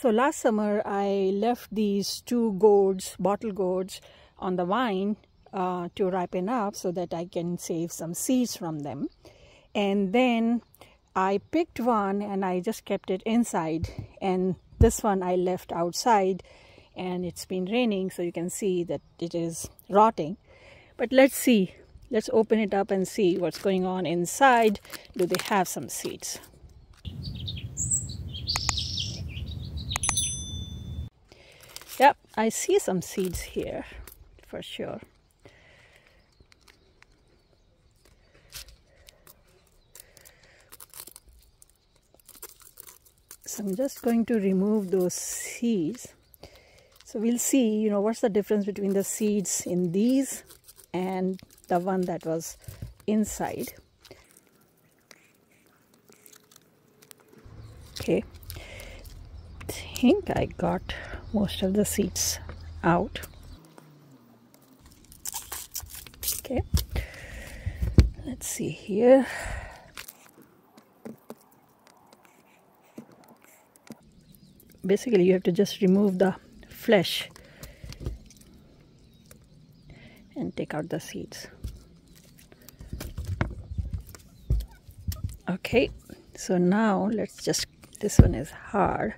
So last summer I left these two gourds, bottle gourds, on the vine to ripen up so that I can save some seeds from them. And then I picked one and I just kept it inside, and this one I left outside, and it's been raining, so you can see that it is rotting. But let's see, let's open it up and see what's going on inside. Do they have some seeds? Yep, I see some seeds here for sure. So I'm just going to remove those seeds. So we'll see, what's the difference between the seeds in these and the one that was inside. Okay, I think I got most of the seeds out. Okay, let's see here. Basically, you have to just remove the flesh and take out the seeds. Okay, so now let's just, this one is hard.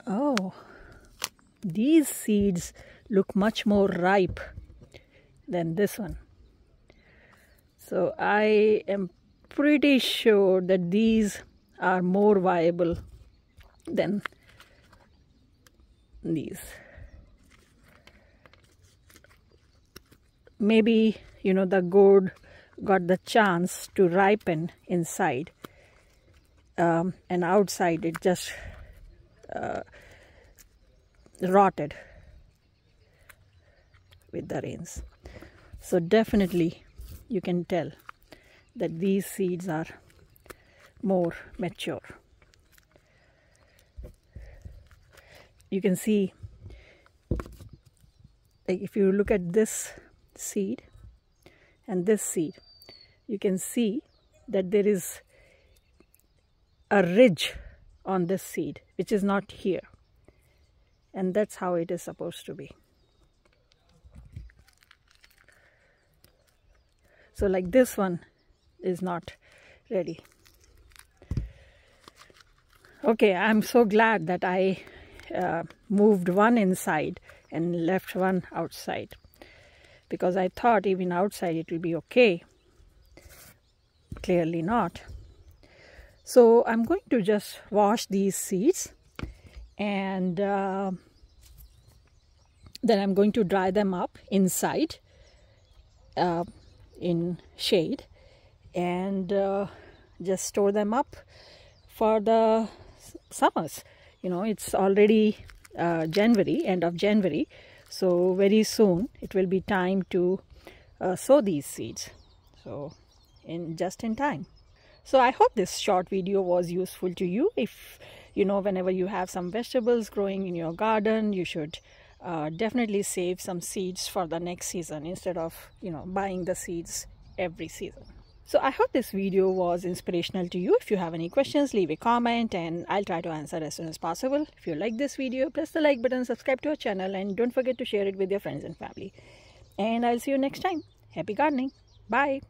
Oh, these seeds look much more ripe than this one. So I am pretty sure that these are more viable than these. Maybe, the gourd got the chance to ripen inside, and outside it just rotted with the rains. So definitely you can tell that these seeds are more mature. You can see, like if you look at this seed and this seed, you can see that there is a ridge on this seed which is not here, and that's how it is supposed to be. So like this one is not ready. Okay, I'm so glad that I moved one inside and left one outside, because I thought even outside it will be okay. Clearly not. So I'm going to just wash these seeds, and then I'm going to dry them up inside in shade, and just store them up for the summers. It's already January, end of January, so very soon it will be time to sow these seeds, so just in time. So I hope this short video was useful to you. If whenever you have some vegetables growing in your garden, you should definitely save some seeds for the next season instead of buying the seeds every season. So I hope this video was inspirational to you. If you have any questions, leave a comment and I'll try to answer as soon as possible. If you like this video, press the like button, subscribe to our channel, and don't forget to share it with your friends and family. And I'll see you next time. Happy gardening. Bye.